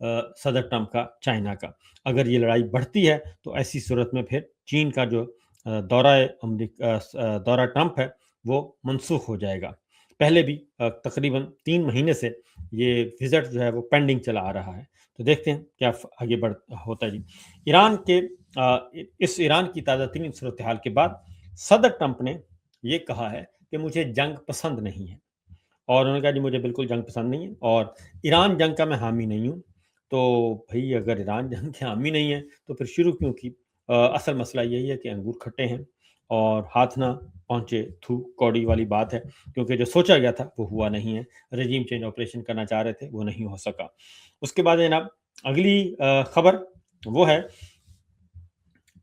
صدر ٹرمپ کا چائنا کا۔ اگر یہ لڑائی بڑھتی ہے تو ایسی صورت میں پھر چین کا جو دورہ ٹرمپ ہے وہ منسوخ ہو جائے گا۔ پہلے بھی تقریباً 3 مہینے سے یہ وزٹ جو ہے وہ پینڈنگ چلا آ رہا ہے، تو دیکھتے ہیں کیا آگے ہوتا ہے جی۔ ایران کی تازہ ترین صورتحال کے بعد صدر ٹرمپ نے یہ کہا ہے کہ مجھے جنگ پسند نہیں ہے، اور انہوں نے کہا جی مجھے بالکل جنگ پسند نہیں ہے، اور ایران جنگ کا میں حامی نہیں ہوں۔ تو بھئی اگر ایران جنگ کے حامی نہیں ہے تو پھر شروع کیوں کی؟ اصل مسئلہ یہی ہے کہ انگور کھٹے ہیں اور ہاتھ نہ پہنچے تھو کوڑی والی بات ہے، کیونکہ جو سوچا گیا تھا وہ ہوا نہیں ہے، رجیم چینج آپریشن کرنا چاہ رہے تھے وہ نہیں ہو سکا۔ اس کے بعد جناب اگلی خبر وہ ہے،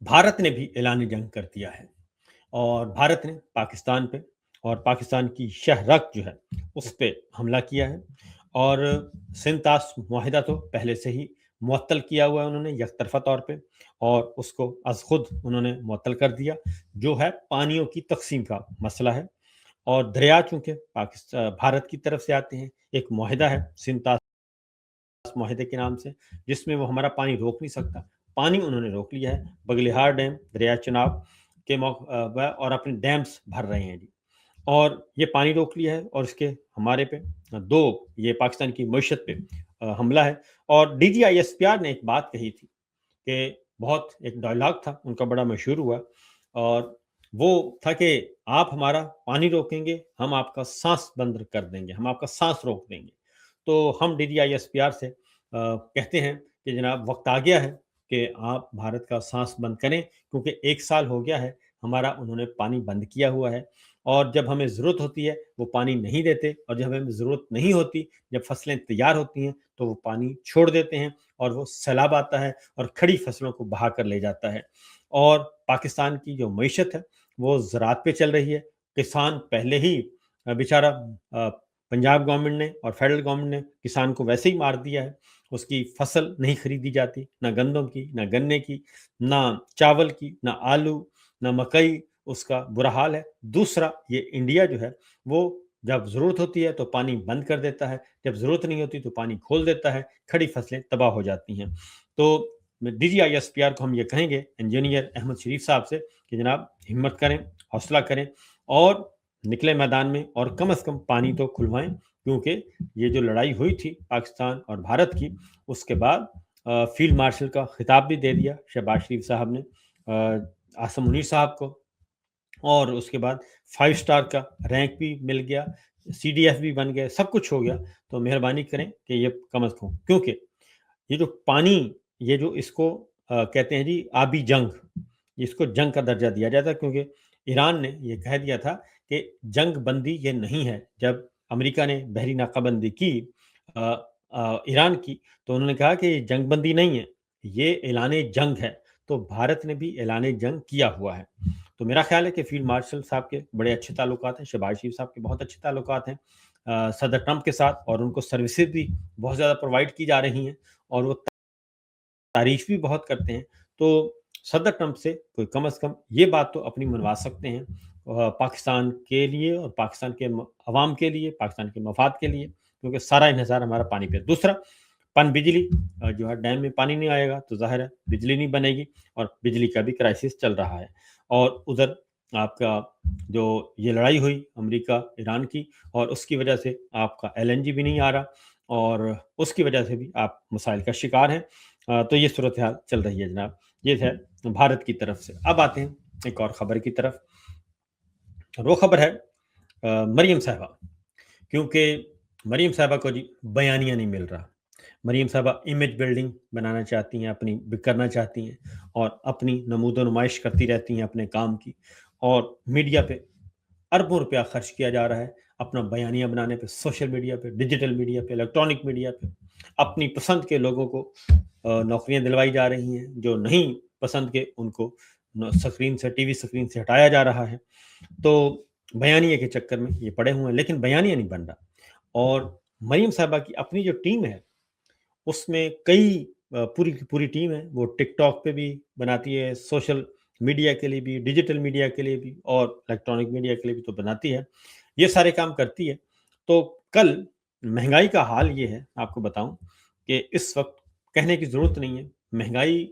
بھارت نے بھی اعلان جنگ کر دیا ہے، اور بھارت نے پاکستان پہ اور پاکستان کی شہرک جو ہے اس پہ حملہ کیا ہے، اور سنتاس معاہدہ تو پہلے سے ہی معطل کیا ہوا ہے انہوں نے یک طرفہ طور پہ، اور اس کو از خود انہوں نے معطل کر دیا، جو ہے پانیوں کی تقسیم کا مسئلہ ہے۔ اور دریا چونکہ بھارت کی طرف سے آتے ہیں، ایک معاہدہ ہے سنتاس معاہدے کے نام سے، جس میں وہ ہمارا پانی روک نہیں سکتا، پانی انہوں نے روک لیا ہے۔ بگلیہار ڈیم، دریا چناب کے اور اپنے ڈیمز بھر رہے ہیں جی، اور یہ پانی روک لیا ہے، اور اس کے ہمارے پہ یہ پاکستان کی معیشت پہ حملہ ہے۔ اور D G I S P R نے ایک بات کہی تھی کہ بہت ایک ڈائلاگ تھا ان کا، بڑا مشہور ہوا، اور وہ تھا کہ آپ ہمارا پانی روکیں گے ہم آپ کا سانس بند کر دیں گے، ہم آپ کا سانس روک دیں گے۔ تو ہم D G I S P R سے کہتے ہیں کہ جناب وقت آ گیا ہے کہ آپ بھارت کا سانس بند کریں، کیونکہ 1 سال ہو گیا ہے ہمارا انہوں نے پانی بند کیا ہوا ہے، اور جب ہمیں ضرورت ہوتی ہے وہ پانی نہیں دیتے، اور جب ہمیں ضرورت نہیں ہوتی، جب فصلیں تیار ہوتی ہیں تو وہ پانی چھوڑ دیتے ہیں، اور وہ سیلاب آتا ہے اور کھڑی فصلوں کو بہا کر لے جاتا ہے۔ اور پاکستان کی جو معیشت ہے وہ زراعت پہ چل رہی ہے، کسان پہلے ہی بیچارہ پنجاب گورنمنٹ نے اور فیڈرل گورنمنٹ نے کسان کو ویسے ہی مار دیا ہے، اس کی فصل نہیں خریدی جاتی، نہ گندم کی، نہ گنے کی، نہ چاول کی، نہ آلو، نہ مکئی، اس کا برا حال ہے۔ دوسرا یہ انڈیا جو ہے وہ جب ضرورت ہوتی ہے تو پانی بند کر دیتا ہے، جب ضرورت نہیں ہوتی تو پانی کھول دیتا ہے، کھڑی فصلیں تباہ ہو جاتی ہیں۔ تو D G I S P R کو ہم یہ کہیں گے انجینئر احمد شریف صاحب سے کہ جناب ہمت کریں، حوصلہ کریں، اور نکلے میدان میں، اور کم از کم پانی تو کھلوائیں، کیونکہ یہ جو لڑائی ہوئی تھی پاکستان اور بھارت کی، اس کے بعد فیلڈ مارشل کا خطاب بھی دے دیا شہباز شریف صاحب نے عاصم منیر صاحب کو، اور اس کے بعد 5 اسٹار کا رینک بھی مل گیا، سی ڈی ایف بھی بن گئے، سب کچھ ہو گیا۔ تو مہربانی کریں کہ یہ کم از کم، کیونکہ یہ جو پانی، یہ جو اس کو کہتے ہیں جی آبی جنگ، اس کو جنگ کا درجہ دیا جاتا ہے، کیونکہ ایران نے یہ کہہ دیا تھا کہ جنگ بندی یہ نہیں ہے۔ جب امریکہ نے بحری ناکہ بندی کی ایران کی، تو انہوں نے کہا کہ یہ جنگ بندی نہیں ہے، یہ اعلان جنگ ہے۔ تو بھارت نے بھی اعلان جنگ کیا ہوا ہے۔ تو میرا خیال ہے کہ فیلڈ مارشل صاحب کے بڑے اچھے تعلقات ہیں، شہباز شریف صاحب کے بہت اچھے تعلقات ہیں صدر ٹرمپ کے ساتھ، اور ان کو سروسز بھی بہت زیادہ پرووائڈ کی جا رہی ہیں، اور وہ تعریف بھی بہت کرتے ہیں۔ تو صدر ٹرمپ سے کوئی کم از کم یہ بات تو اپنی منوا سکتے ہیں پاکستان کے لیے، اور پاکستان کے عوام کے لیے، پاکستان کے مفاد کے لیے، کیونکہ سارا انحصار ہمارا پانی پہ۔ دوسرا، پن بجلی جو ہے، ڈیم میں پانی نہیں آئے گا تو ظاہر ہے بجلی نہیں بنے گی، اور بجلی کا بھی کرائسس چل رہا ہے۔ اور ادھر آپ کا جو یہ لڑائی ہوئی امریکہ ایران کی، اور اس کی وجہ سے آپ کا ایل این جی بھی نہیں آ رہا، اور اس کی وجہ سے بھی آپ مسائل کا شکار ہیں۔ تو یہ صورتحال چل رہی ہے جناب، یہ ہے بھارت کی طرف سے۔ اب آتے ہیں ایک اور خبر کی طرف، اور وہ خبر ہے مریم صاحبہ، کیونکہ مریم صاحبہ کو جی بیانیہ نہیں مل رہا۔ مریم صاحبہ امیج بلڈنگ بنانا چاہتی ہیں، اپنی کرنا چاہتی ہیں، اور اپنی نمود و نمائش کرتی رہتی ہیں اپنے کام کی، اور میڈیا پہ اربوں روپیہ خرچ کیا جا رہا ہے اپنا بیانیہ بنانے پہ، سوشل میڈیا پہ، ڈیجیٹل میڈیا پہ، الیکٹرانک میڈیا پہ، اپنی پسند کے لوگوں کو نوکریاں دلوائی جا رہی ہیں، جو نہیں پسند کے ان کو سکرین سے، ٹی وی سکرین سے ہٹایا جا رہا ہے۔ تو بیانیہ کے چکر میں یہ پڑے ہوئے ہیں، لیکن بیانیہ نہیں بن رہا۔ اور مریم صاحبہ کی اپنی جو ٹیم ہے، اس میں کئی پوری کی پوری ٹیم ہے، وہ ٹک ٹاک پہ بھی بناتی ہے، سوشل میڈیا کے لیے بھی، ڈیجیٹل میڈیا کے لیے بھی، اور الیکٹرانک میڈیا کے لیے بھی تو بناتی ہے، یہ سارے کام کرتی ہے۔ تو کل مہنگائی کا حال یہ ہے، آپ کو بتاؤں کہ اس وقت کہنے کی ضرورت نہیں ہے، مہنگائی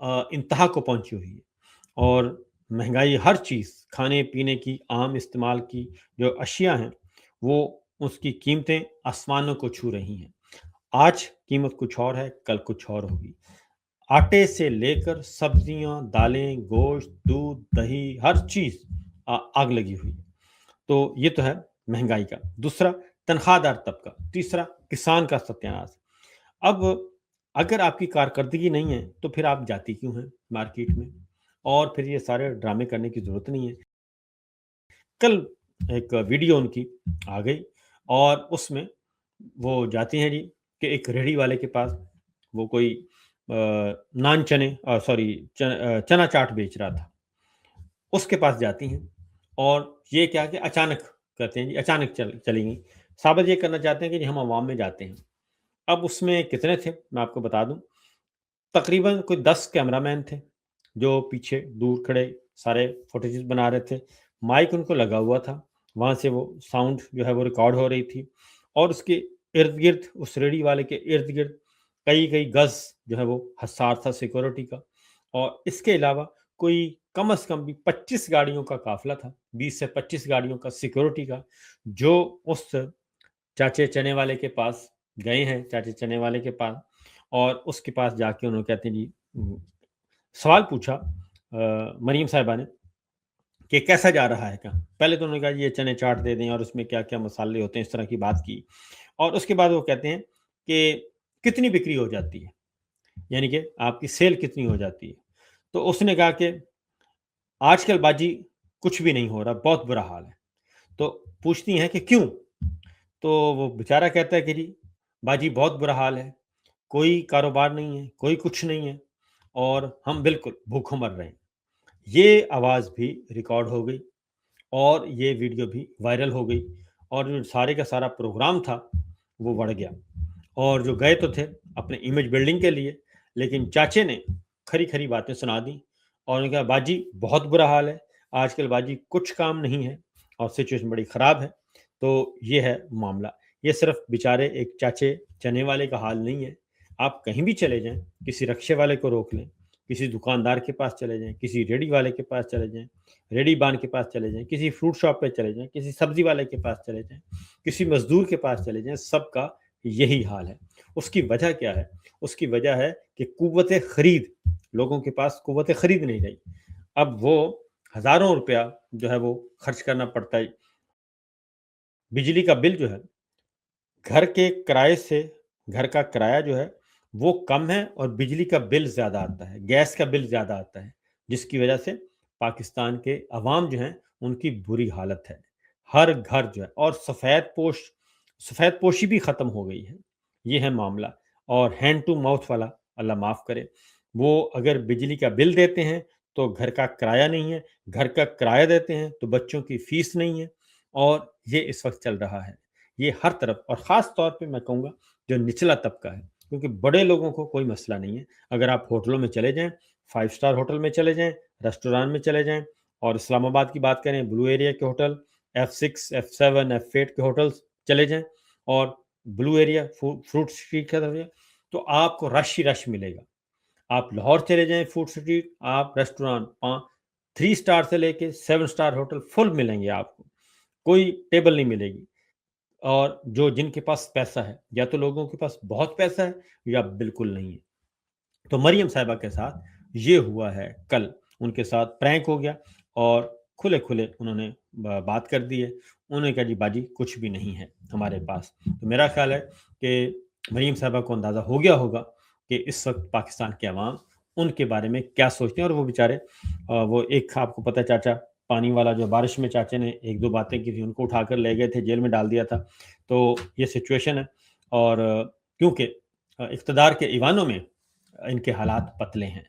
انتہا کو پہنچی ہوئی ہے، اور مہنگائی ہر چیز، کھانے پینے کی، عام استعمال کی جو اشیاء ہیں، وہ اس کی قیمتیں آسمانوں کو چھو رہی ہیں۔ آج قیمت کچھ اور ہے، کل کچھ اور ہوگی۔ آٹے سے لے کر سبزیاں، دالیں، گوشت، دودھ، دہی، ہر چیز آگ لگی ہوئی ہے۔ تو یہ تو ہے مہنگائی کا۔ دوسرا، تنخواہ دار طبقہ۔ تیسرا، کسان کا ستیاناش۔ اب اگر آپ کی کارکردگی نہیں ہے تو پھر آپ جاتی کیوں ہیں مارکیٹ میں؟ اور پھر یہ سارے ڈرامے کرنے کی ضرورت نہیں ہے۔ کل ایک ویڈیو ان کی آ گئی، اور اس میں وہ جاتی ہیں جی کہ ایک ریڑھی والے کے پاس، وہ کوئی نان چنے سوری چنا چاٹ بیچ رہا تھا، اس کے پاس جاتی ہیں، اور یہ کیا کہ اچانک کہتے ہیں جی، اچانک چلی گئی۔ ثابت یہ کرنا چاہتے ہیں کہ جی ہم عوام میں جاتے ہیں۔ اب اس میں کتنے تھے میں آپ کو بتا دوں، تقریباً کوئی 10 کیمرہ مین تھے جو پیچھے دور کھڑے سارے فوٹیجز بنا رہے تھے، مائک ان کو لگا ہوا تھا، وہاں سے وہ ساؤنڈ جو ہے وہ ریکارڈ ہو رہی تھی، اور اس کے ارد گرد، اس ریڑھی والے کے ارد گرد کئی گز جو ہے وہ حصار تھا سیکورٹی کا، اور اس کے علاوہ کوئی کم از کم بھی 25 گاڑیوں کا قافلہ تھا، 20 سے 25 گاڑیوں کا سیکورٹی کا، جو اس چاچے چنے والے کے پاس گئے ہیں، چاچے چنے والے کے پاس، اور اس کے پاس جا کے انہوں نے کہتے ہیں جی سوال پوچھا مریم صاحبہ نے کہ کیسا جا رہا ہے کام۔ پہلے تو انہوں نے کہا جی یہ چنے چاٹ دے دیں، اور اس میں کیا کیا مسالے ہوتے ہیں، اس طرح کی بات کی، اور اس کے بعد وہ کہتے ہیں کہ کتنی بکری ہو جاتی ہے، یعنی کہ آپ کی سیل کتنی ہو جاتی ہے۔ تو اس نے کہا کہ آج کل باجی کچھ بھی نہیں ہو رہا، بہت برا حال ہے۔ تو پوچھتی ہیں کہ کیوں؟ تو وہ بیچارہ کہتا ہے کہ جی باجی بہت برا حال ہے، کوئی کاروبار نہیں ہے، کوئی کچھ نہیں ہے، اور ہم بالکل بھوکوں مر رہے ہیں۔ یہ آواز بھی ریکارڈ ہو گئی، اور یہ ویڈیو بھی وائرل ہو گئی، اور جو سارے کا سارا پروگرام تھا وہ بڑھ گیا، اور جو گئے تو تھے اپنے امیج بلڈنگ کے لیے، لیکن چاچے نے کھری کھری باتیں سنا دیں، اور انہوں نے کہا باجی بہت برا حال ہے، آج کل باجی کچھ کام نہیں ہے، اور سچویشن بڑی خراب ہے۔ تو یہ ہے معاملہ۔ یہ صرف بیچارے ایک چاچے چنے والے کا حال نہیں ہے، آپ کہیں بھی چلے جائیں، کسی رکشے والے کو روک لیں، کسی دکاندار کے پاس چلے جائیں، کسی ریڑھی والے کے پاس چلے جائیں، ریڑھی بان کے پاس چلے جائیں، کسی فروٹ شاپ پہ چلے جائیں، کسی سبزی والے کے پاس چلے جائیں، کسی مزدور کے پاس چلے جائیں، سب کا یہی حال ہے۔ اس کی وجہ کیا ہے؟ اس کی وجہ ہے کہ قوت خرید، لوگوں کے پاس قوت خرید نہیں رہی۔ اب وہ ہزاروں روپیہ جو ہے وہ خرچ کرنا پڑتا ہے۔ بجلی کا بل جو ہے، گھر کے کرائے سے، گھر کا کرایہ جو ہے وہ کم ہے، اور بجلی کا بل زیادہ آتا ہے، گیس کا بل زیادہ آتا ہے، جس کی وجہ سے پاکستان کے عوام جو ہیں ان کی بری حالت ہے۔ ہر گھر جو ہے، اور سفید پوشی بھی ختم ہو گئی ہے۔ یہ ہے معاملہ۔ اور ہینڈ ٹو ماؤتھ والا، اللہ معاف کرے، وہ اگر بجلی کا بل دیتے ہیں تو گھر کا کرایہ نہیں ہے، گھر کا کرایہ دیتے ہیں تو بچوں کی فیس نہیں ہے، اور یہ اس وقت چل رہا ہے۔ یہ ہر طرف، اور خاص طور پہ میں کہوں گا جو نچلا طبقہ ہے، کیونکہ بڑے لوگوں کو کوئی مسئلہ نہیں ہے۔ اگر آپ ہوٹلوں میں چلے جائیں، 5 اسٹار ہوٹل میں چلے جائیں، ریسٹوران میں چلے جائیں، اور اسلام آباد کی بات کریں، بلو ایریا کے ہوٹل، F6 F7 F8 کے ہوٹلز چلے جائیں، اور بلو ایریا فروٹ اسٹریٹ کا طرف، تو آپ کو رش ہی رش ملے گا۔ آپ لاہور چلے جائیں، فوڈ اسٹریٹ، آپ ریسٹوران 3 اسٹار سے لے کے 7 اسٹار ہوٹل فل ملیں گے، آپ کو کوئی ٹیبل نہیں ملے گی۔ اور جن کے پاس پیسہ ہے، یا تو لوگوں کے پاس بہت پیسہ ہے یا بالکل نہیں ہے۔ تو مریم صاحبہ کے ساتھ یہ ہوا ہے کل، ان کے ساتھ پرینک ہو گیا، اور کھلے کھلے انہوں نے بات کر دی ہے۔ انہوں نے کہا جی باجی کچھ بھی نہیں ہے ہمارے پاس۔ تو میرا خیال ہے کہ مریم صاحبہ کو اندازہ ہو گیا ہوگا کہ اس وقت پاکستان کے عوام ان کے بارے میں کیا سوچتے ہیں، اور وہ بیچارے وہ ایک، آپ کو پتہ ہے چاچا پانی والا، جو بارش میں چاچے نے 1-2 باتیں کی تھی، ان کو اٹھا کر لے گئے تھے، جیل میں ڈال دیا تھا۔ تو یہ سچویشن ہے، اور کیونکہ اقتدار کے ایوانوں میں ان کے حالات پتلے ہیں۔